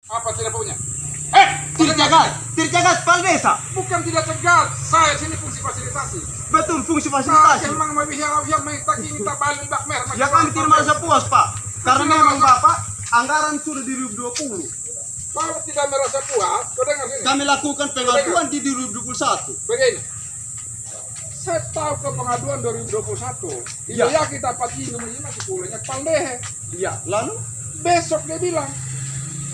Apa tidak punya? Terjaga kepala desa. Bukan tidak cegat. Saya sini fungsi fasilitasi. Betul, fungsi fasilitasi. Memang mau minta balik bak mer. Ya kami tidak merasa puas, Pak. Karena memang Bapak anggaran sudah di 2020. Kalau tidak merasa puas, kau dengar sini. Kami lakukan pengaduan di 2021. Begini. Saya tahu ke pengaduan 2021. Ya. Iya kita pati nomornya sekolahnya Paldehe. Iya, lalu Besok dia bilang,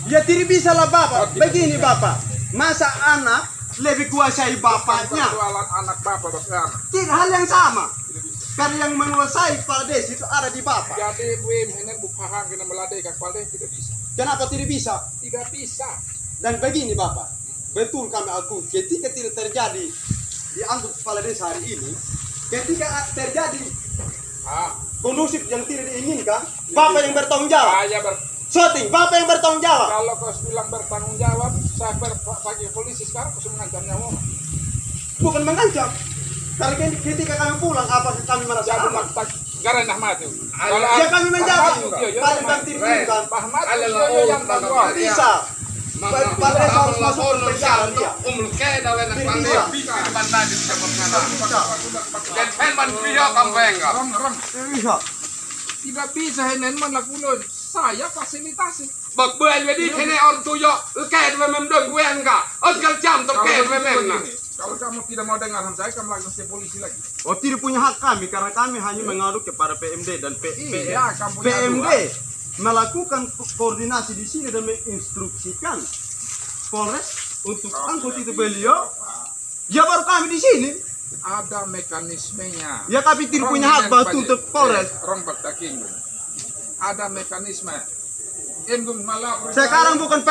ya tidak bisa lah Bapak. Begini Bapak, masa anak lebih kuasai bapaknya? persoalan anak bapak sekarang. Tidak, hal yang sama. Karena yang menguasai kepala desa itu ada di Bapak. Jadi buim ini bukan kena meladai ke Paldehe tidak bisa. Kenapa tidak bisa? Tidak bisa. Dan begini Bapak, betul kami akui ketika tidak terjadi diangkut kepala desa hari ini, ketika terjadi kondusif yang tidak diinginkan, Bapak yang bertanggung jawab. Shooting, Bapak yang bertanggung jawab. Kalau kau bilang bertanggung jawab, saya panggil polisi sekarang, kau mengancam nyawa. Bukan mengancam. Karena ketika kami pulang, apakah kami merasa aman? Gara nak mati. Ya kami menjawab. Paling kami tidak yang bisa. Kepala desa harus masuk ke penjara dia. Tidak bisa henen melakukan. Saya fasilitasi. Bak bơi về đi thế này on tôi yo kẹt về mềm đơn quen cả ớt gần chạm tôi kẹt về mềm nè. Kalau kamu tidak mau dengar saya, kamu langsung ke polisi lagi. Oh, tidak punya hak kami karena kami hanya mengadu kepada PMD dan kamu PMD melakukan koordinasi di sini dan menginstruksikan Polres untuk angkut itu beliau. Ya baru kami di sini. Ada mekanismenya. Ya tapi tidak punya hak batu untuk Polres. Ada mekanisme. Sekarang bukan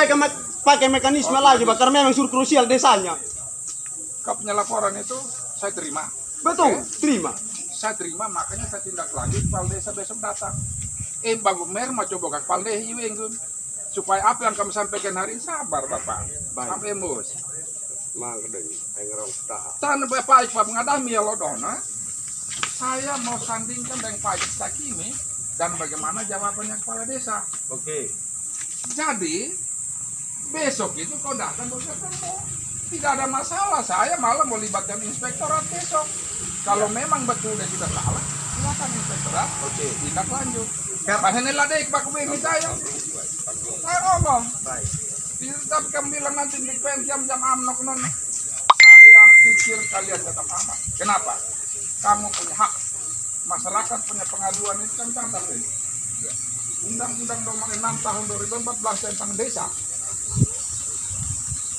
pakai mekanisme lagi, Pak, karena memang suruh krusial desanya. Kau punya laporan itu saya terima. Betul, terima. Saya terima, makanya saya tindak lanjut. Kepala desa besok datang. Bagus mer mau coba ke Kepala desa supaya apa yang kamu sampaikan hari ini sabar Bapak. Sampai emos. Tanah Bapak Pak mengadami ya lodona. Saya mau sandingkan dengan Pak Sakimi dan bagaimana jawabannya kepala desa. Oke. Jadi besok itu kau datang kau ketemu. Tidak ada masalah, saya malah mau libatkan inspektorat besok. Kalau memang betul dia sudah salah, silakan inspektorat. Oke. Tindak lanjut. Karena ladek baku ini saya ngomong. Tapi kamu bilang nanti di jam amnok non. Saya pikir kalian tetap aman. Kenapa? Kamu punya hak. Masyarakat punya pengaduan itu kan catat. Undang-Undang Nomor 6 Tahun 2014 tentang desa.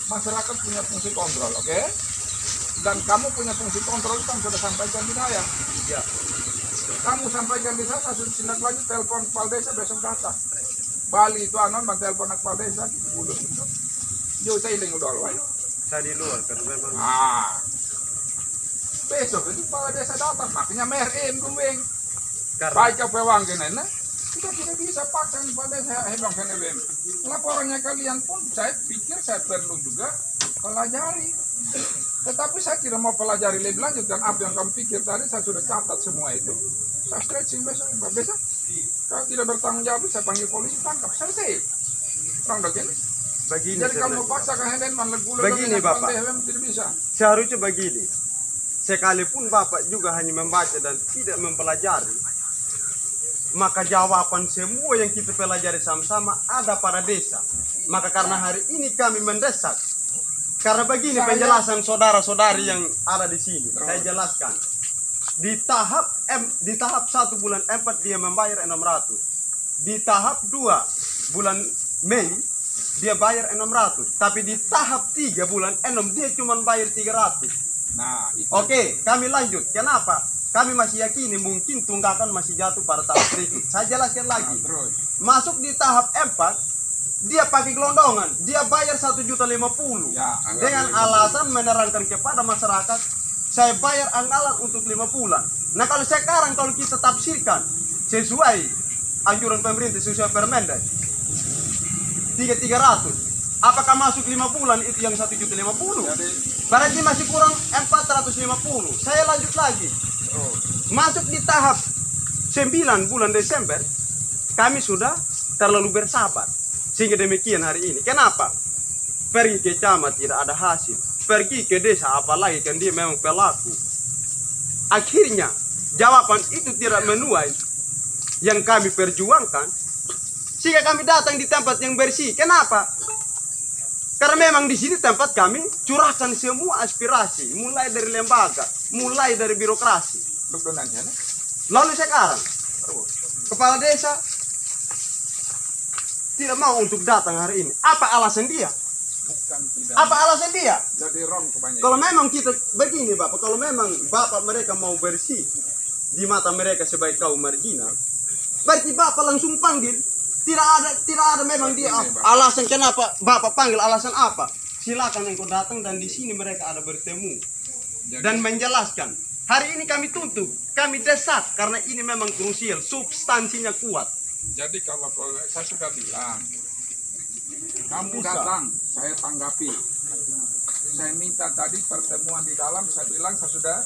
Masyarakat punya fungsi kontrol, oke? Dan kamu punya fungsi kontrol, kamu sudah sampaikan di saya. Ya. Kamu sampaikan di saya, sudah tindak lanjut, telepon kepala desa besok datang. Bali itu anon, bang telepon kepala desa, bulan itu. Jauh saya ingin udah luar. Saya di luar, karena memang. Besok itu kepala desa datang, makanya merin gumbing. Baca pewang gini, kita tidak bisa paksa pada saya hebang KNBM. Laporannya kalian pun saya pikir saya perlu juga pelajari. Tetapi saya tidak mau pelajari lebih lanjut dan apa yang kamu pikir tadi saya sudah catat semua itu. Saya stretching besok. Kalau tidak bertanggung jawab saya panggil polisi tangkap selesai. Orang begini. Begini. Jadi kamu paksa KNBM begini Bapak. Tidak bisa. Seharusnya begini. Sekalipun Bapak juga hanya membaca dan tidak mempelajari, maka jawaban semua yang kita pelajari sama-sama ada pada desa. Maka karena hari ini kami mendesak, karena begini penjelasan saudara-saudari yang ada di sini. Saya jelaskan. Di tahap 1 bulan 4 dia membayar 600. Di tahap 2 bulan Mei dia bayar 600. Tapi di tahap 3 bulan 6 dia cuma bayar 300. Nah, Oke, kami lanjut. Kenapa? Kami masih yakini mungkin tunggakan masih jatuh pada tahap berikut. Saya jelaskan lagi. Masuk di tahap 4, dia pakai gelondongan. Dia bayar 1.050.000. Ya, dengan alasan menerangkan kepada masyarakat, saya bayar anggaran untuk 5 bulan. Nah kalau sekarang kalau kita tafsirkan sesuai anjuran pemerintah, sesuai Permendak 3.300, apakah masuk 5 bulan itu yang 1.050.000? Berarti masih kurang 450. Saya lanjut lagi. Masuk di tahap 9 bulan Desember, kami sudah terlalu bersabar. Sehingga demikian hari ini. Kenapa? Pergi ke camat tidak ada hasil. Pergi ke desa apalagi kan dia memang pelaku. Akhirnya jawaban itu tidak menuai yang kami perjuangkan. Sehingga kami datang di tempat yang bersih. Kenapa? Karena memang di sini tempat kami curahkan semua aspirasi, mulai dari lembaga, mulai dari birokrasi. Lalu sekarang kepala desa tidak mau untuk datang hari ini. Apa alasan dia? Bukan tidak. Apa alasan dia? Jadi wrong kebanyakan. Kalau memang kita begini Bapak, kalau memang Bapak mereka mau bersih di mata mereka sebagai kaum marginal, berarti Bapak langsung panggil. Tidak ada memang dia alasan kenapa Bapak panggil, alasan apa? Silakan engkau datang dan di sini mereka ada bertemu dan menjelaskan. Hari ini kami tuntut, kami desak karena ini memang krusial, substansinya kuat. Jadi kalau saya sudah bilang, kamu datang, saya tanggapi. Saya minta tadi pertemuan di dalam, saya bilang saya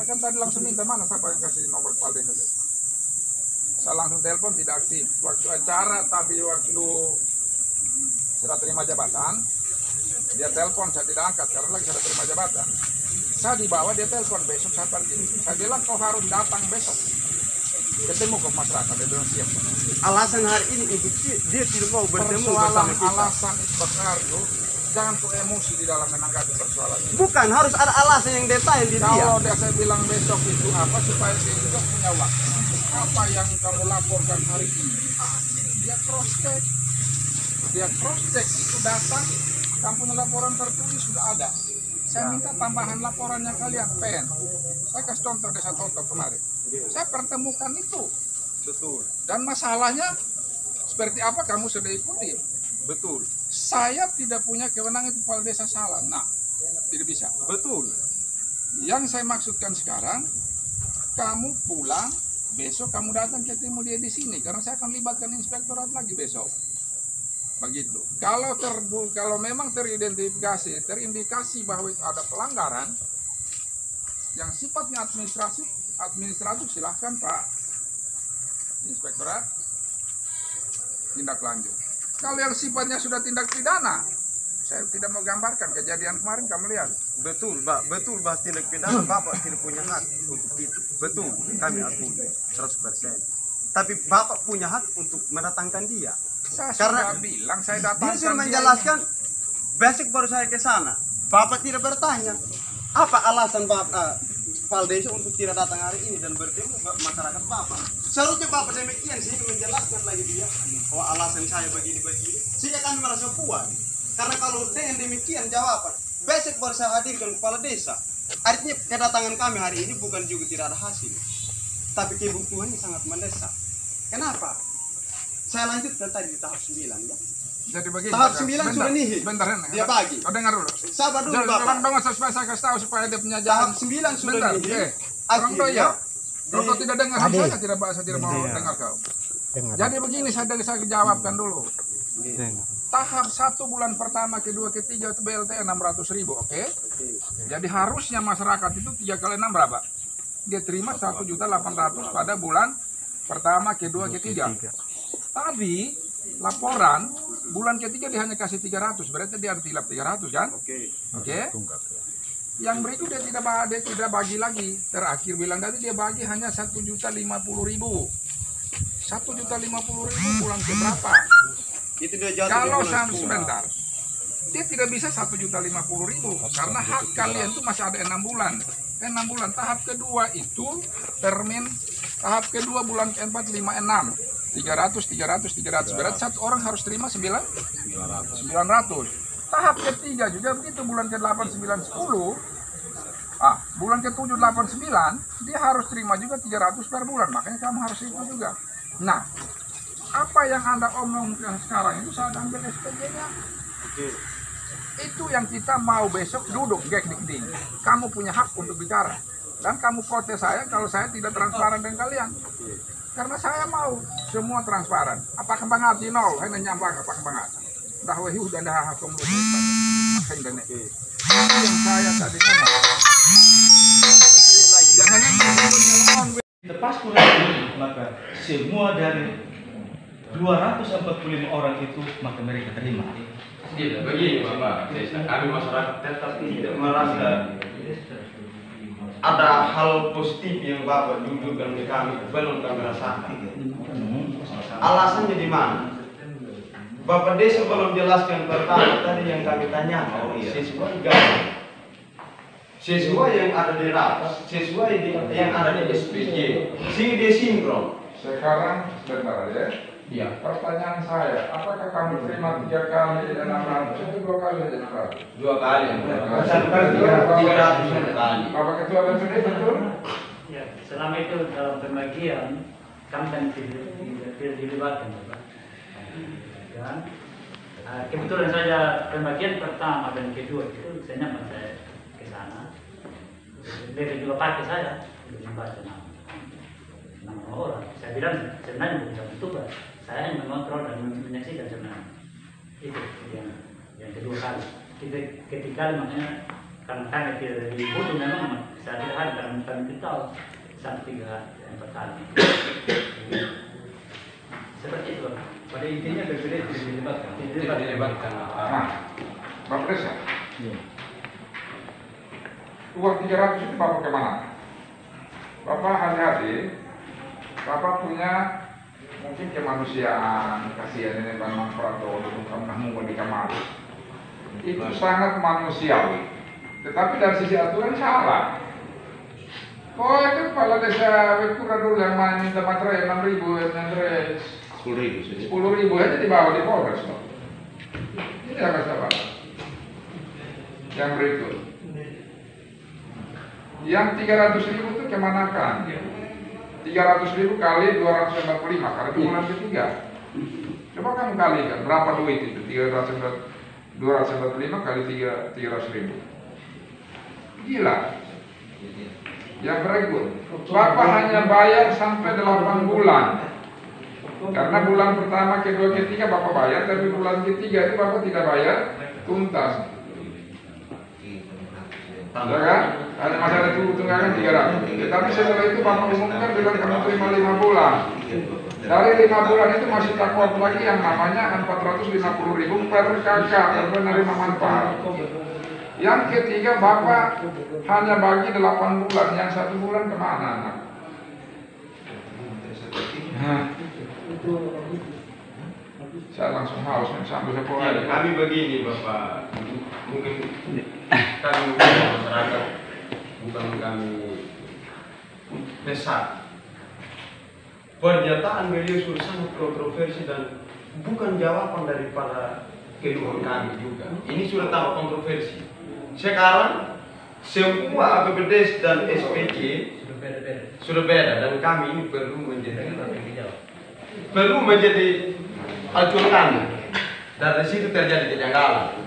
kan tadi langsung minta, mana siapa yang kasih nomor kepala desa. Saya langsung telepon tidak aktif. Waktu acara tadi, waktu saya terima jabatan, dia telepon, saya tidak angkat karena lagi saya terima jabatan. Saya dibawa, dia telepon, besok saya pergi. Saya bilang kau harus datang besok. Ketemu ke masyarakat, dia bilang siap. Alasan hari ini itu dia tidak mau bertemu bersama kita. Alasan Isbakar itu, jangan kau emosi di dalam menanggapi persoalan ini. Bukan, harus ada alasan yang detail di dia. Kalau saya bilang besok itu apa, supaya dia juga punya waktu. Apa yang kamu laporkan hari ini? Dia cross check itu datang, kamu punya laporan tertulis sudah ada. Saya minta tambahan laporannya kalian, pen. Saya kasih contoh desa Toto kemarin. Saya pertemukan itu. Betul. Dan masalahnya seperti apa kamu sudah ikuti. Betul. Saya tidak punya kewenangan itu kepala desa salah. Nah, tidak bisa. Betul. Yang saya maksudkan sekarang, kamu pulang, besok kamu datang ketemu dia di sini karena saya akan libatkan inspektorat lagi besok. Begitu. Kalau memang terindikasi bahwa itu ada pelanggaran yang sifatnya administratif silahkan Pak Inspektorat tindak lanjut. Kalau yang sifatnya sudah tindak pidana, saya tidak mau gambarkan kejadian kemarin kamu lihat. Betul, Pak, tindak pidana Bapak tidak punya hak untuk itu. Betul, kami akui 100%. Tapi Bapak punya hak untuk mendatangkan dia. Saya Karena sudah bilang saya datangkan dia sudah menjelaskan, besok baru saya ke sana. Bapak tidak bertanya, apa alasan Bapak kepala desa untuk tidak datang hari ini dan bertemu masyarakat Bapak. Seharusnya Bapak demikian sehingga menjelaskan lagi dia, oh alasan saya begini-begini, sehingga kami merasa puas. Karena kalau dengan demikian jawaban, besok baru saya hadirkan kepala desa. Artinya kedatangan kami hari ini bukan juga tidak ada hasil, tapi kebutuhannya sangat mendesak. Kenapa? Saya lanjutkan tadi di tahap 9 ya. Jadi begini. Tahap 9 sudah nihil. Bentar, Dia bagi. Kau dengar dulu. Sabar dulu Bapak. Jangan dong supaya saya kasih tahu supaya dia punya jalan. Tahap 9 sudah Bentar, nihil. Orang doa ya. Kalau kau di- tidak dengar saya tidak mau dengar kau. Jadi begini saya jawabkan dulu. Tahap 1 bulan pertama, kedua, ketiga itu BLT 600.000, oke? Jadi harusnya masyarakat itu 3 kali 6 berapa? Dia terima 1.800.000 pada bulan pertama, kedua, ketiga. Tapi laporan bulan ketiga dia hanya kasih 300, berarti dia ada tilap 300 kan? Oke. Oke. Yang berikut dia tidak bagi lagi. Terakhir bilang tadi dia bagi hanya 1.050.000. 1.050.000 bulan ke berapa? Itu dia jatuh Kalau di bulan 10. sebentar, dia tidak bisa 1.050.000 karena hak kalian itu masih ada 6 bulan. 6 bulan. Tahap kedua itu termin tahap kedua bulan keempat 5, 6. 300. Berarti satu orang harus terima 900. Tahap ketiga juga begitu, bulan ke-8, 9, 10. Bulan ke-7, 8, 9 dia harus terima juga 300 per bulan. Makanya kamu harus itu juga. Nah, apa yang Anda omongkan sekarang itu saya ambil SPG-nya. Itu yang kita mau besok duduk gek-dik-ding. Kamu punya hak untuk bicara. Dan kamu protes saya kalau saya tidak transparan dengan kalian. Karena saya mau semua transparan. Apakah bangati nol? Hanya nyampang apakah bangati. Dah wahi udah dah hakum lu. Itu yang saya tadi ngomong. Jangan ngomong. Lepas kurang ini, maka semua dari 245 orang itu maka mereka terima. Tidak, begini Bapak Desa, kami masyarakat tetap tidak merasa ada hal positif yang Bapak tunjukkan ke kami, belum kami rasakan. Alasannya di mana? Bapak Desa belum jelaskan pertama tadi yang kami tanya, sesuai gambar, sesuai yang ada di rapat, sesuai yang ada di SPJ, sehingga dia sinkron. Sekarang sebentar ya. Iya. Pertanyaan saya, apakah kamu terima 3 kali 600 itu 2 kali aja 600? 2 kali. 300 kali. Bapak Ketua BPD betul? Ya, selama itu dalam pembagian kami kan tidak dilibatkan, Bapak. Dan kebetulan saja pembagian pertama dan kedua itu saya nyaman saya ke sana. Mereka juga pakai saya untuk membaca nama orang. Saya bilang sebenarnya bukan tugas. Saya hanya mengontrol dan menyaksikan sebenarnya. Itu yang kedua kali. Ketiga makanya karena kami tidak dibutuh memang saya tidak ada dan kami tahu sampai 3-4 kali. Seperti itu. Pada intinya BPD tidak dilibatkan. Tidak dilibatkan. Nah, Bapak Desa. Uang 300 itu Bapak kemana? Bapak hati-hati. Bapak punya mungkin kemanusiaan, kasihan ini Bang Prato untuk kamu di kamar. Itu sangat manusiawi. Tetapi dari sisi aturan salah. Oh itu kepala desa Wekura dulu yang main minta materai 6.000, materai 10.000 aja dibawa di Polres loh. Ini apa sahabat? Yang berikut. Yang 300.000 itu kemanakan? 300.000 kali 245 kali bulan ketiga. Coba kamu kalikan berapa duit itu? 245 kali 300.000. Gila. Yang berikut, Bapak hanya bayar sampai 8 bulan. Karena bulan pertama, kedua, ketiga Bapak bayar, tapi bulan ketiga itu Bapak tidak bayar tuntas. Ya kan? Ada masalah itu tunggakan 300. Tapi setelah itu Bapak umumkan bilang kamu terima 5 bulan. Dari 5 bulan itu masih takut lagi yang namanya 450.000 per kakak per penerima manfaat. Yang ketiga Bapak hanya bagi 8 bulan, yang 1 bulan kemana anak? Saya langsung haus sambil sekolah. Kami begini Bapak, mungkin kami masyarakat bukan kami besar. Pernyataan beliau sudah sangat kontroversi dan bukan jawaban daripada keluhan kami juga. Ini sudah tambah kontroversi. Sekarang semua APBD dan SPJ sudah beda dan kami ini perlu menjadi acuan kami. Dari situ terjadi kejanggalan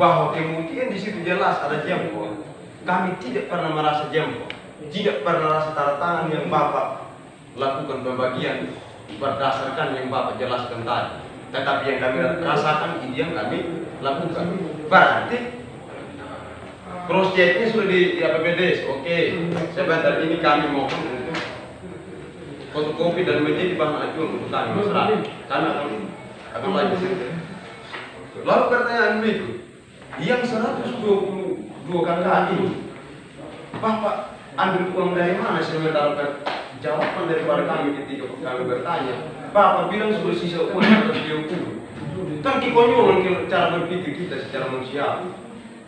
bahwa kemudian di situ jelas ada jempol. Kami tidak pernah merasa jempol, tidak pernah rasa tanda tangan yang Bapak lakukan pembagian berdasarkan yang Bapak jelaskan tadi. Tetapi yang kami rasakan ini yang kami lakukan. Berarti cross checknya sudah di APBD. Oke, sebentar ini kami mohon untuk fotokopi dan menjadi bahan acuan untuk kami masyarakat. Kami akan lanjut. Lalu pertanyaan berikut, yang 122 kakak ini, Bapak ambil uang dari mana? Saya mendapatkan jawaban daripada kami ketika kami bertanya. Bapak bilang sudah sisa uang 120. Kan kekonyolan cara berpikir kita secara manusiawi.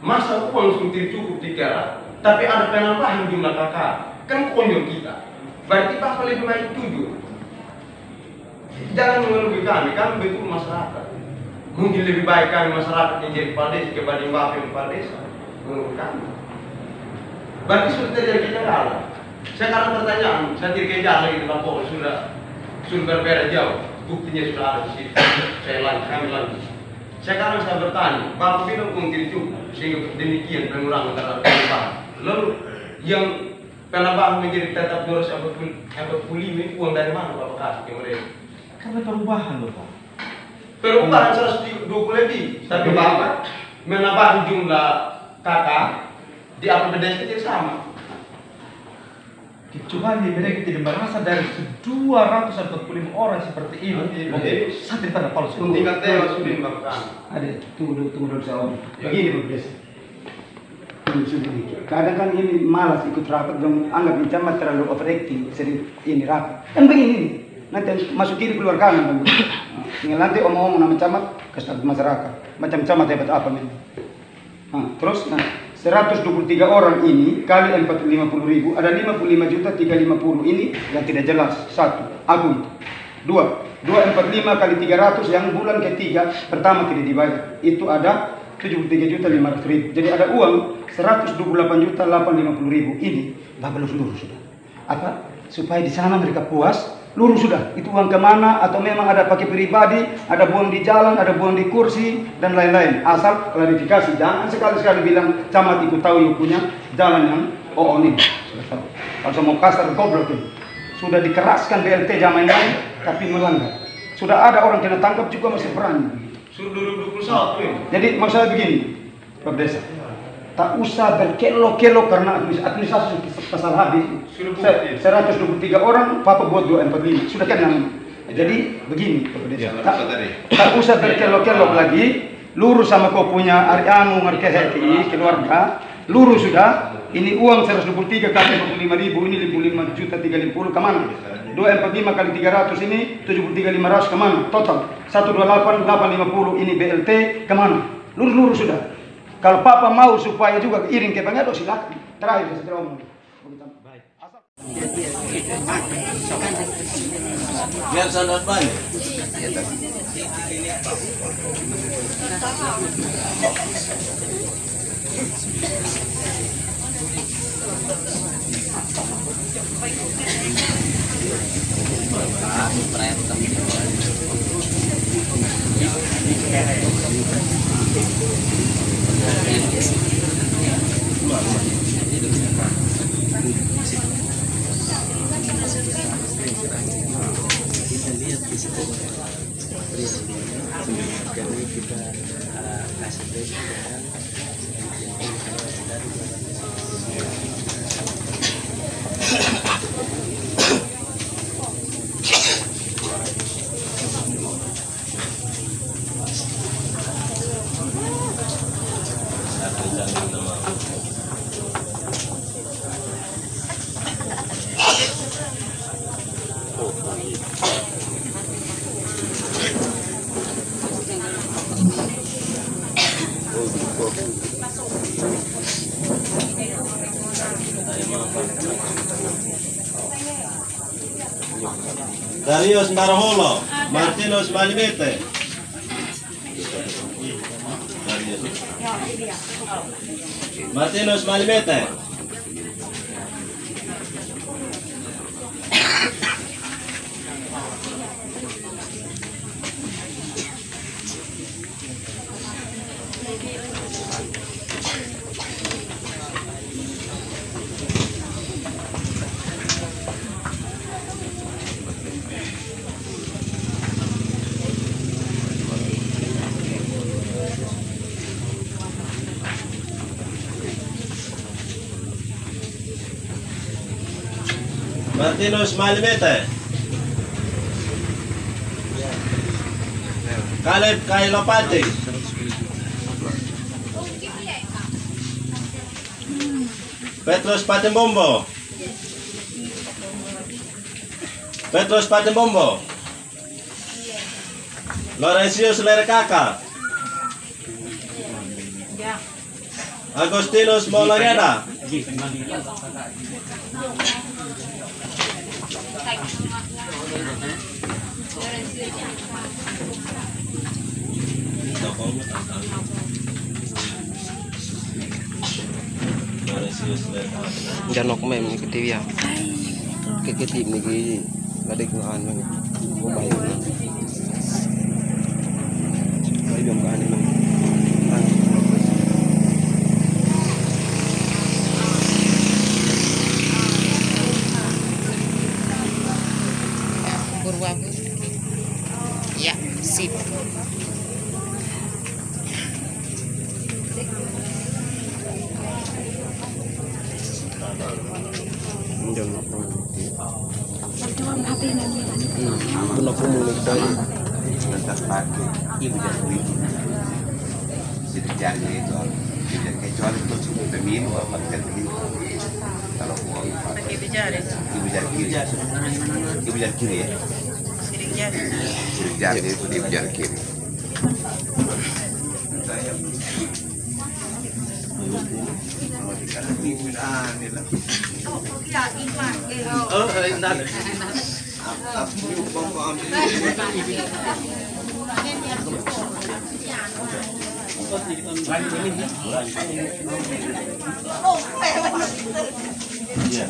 Masa uang sudah cukup dikira, tapi ada penambahan jumlah kakak, kan konyol kita. Berarti Bapak lebih baik jujur. Jangan mengeluhi kami betul masyarakat. Mungkin lebih baik kami masyarakat yang jadi kepala desa dibanding Bapak yang kepala desa. Menurut kami. Berarti sudah terjadi kejanggalan. Sekarang pertanyaan, saya tidak kejar lagi di lapor, sudah berbeda jauh. Buktinya sudah ada di situ. Kami lanjut. Sekarang saya bertanya, Bapak bilang uang tidak cukup, sehingga demikian pengurangan terhadap penambahan. Lalu yang penambahan menjadi tetap 245 uang dari mana Bapak kasih ke mereka? Karena perubahan loh Pak. Perubahan 120 lebih, tapi Bapak menambah jumlah kakak di APBD tidak sama. Kecuali mereka tidak merasa dari 245 orang seperti ini. Oke, saya tidak ada palsu. Tinggal tewas sudah bahkan. Ada tunggu dulu seorang. Begini Pak Des. Kadang kan ini malas ikut rapat dong, anggap ini camat terlalu overacting, sering ini rapat. Kan begini nih, nanti masuk kiri keluar kanan. Tinggal nanti omong-omong nama camat ke staf masyarakat. Macam camat hebat apa men? Terus 123 orang ini kali 450.000 ada 55.350 ini yang tidak jelas. Satu, aku. Dua, 245 kali 300 yang bulan ketiga pertama tidak dibayar. Itu ada 73.500.000. Jadi ada uang 128.850.000 ini bapak lurus sudah. Apa? Supaya di sana mereka puas. Lurus sudah, itu uang kemana atau memang ada pakai pribadi, ada buang di jalan, ada buang di kursi, dan lain-lain. Asal klarifikasi, jangan sekali-sekali bilang camat ikut tahu yang punya jalan yang ini. Sudah tahu. Kalau mau kasar goblok ini. Sudah dikeraskan BLT zaman lain, tapi melanggar. Sudah ada orang kena tangkap juga masih berani. Suruh 2021 ini. Jadi maksud saya begini, Pak Desa. Tak usah berkelok-kelok karena administrasi pasal habis. 123 orang, Papa buat 245. Sudah kan namanya. Jadi begini, Pak Desa. Tak usah berkelok-kelok lagi. Lurus sama kau punya Arianu Markeheti keluarga. Lurus sudah. Ini uang 123 kali 45.000 ini 55.350 kemana? 245 kali 300 ini 73.500 kemana? Total 128.850 ini BLT kemana? Lurus-lurus sudah. Kalau Papa mau supaya juga iring ke Bang Edo silakan. Terakhir saya omong. Biar sadar banyak. Darius Marholo, Martinus Malimete. Martinus Malimete. Martinus Malimete. Caleb Kailopati. Petrus Patimbombo. Petrus Patimbombo. Laurentius Lerekaka. Agustinus Moloreda. Janok mem ke TV ya. Ke TV ni gadik naan mang. Mobile. Bayi dong kan mang. Bagus. Ya, sip. Jangan ibu jari kiri. Sidik jarinya itu, kecuali itu cukup pemilu apa kiri. Kalau uang ibu jari kiri, ibu jari kiri ya. Sidik jari itu ibu jari kiri. Iya.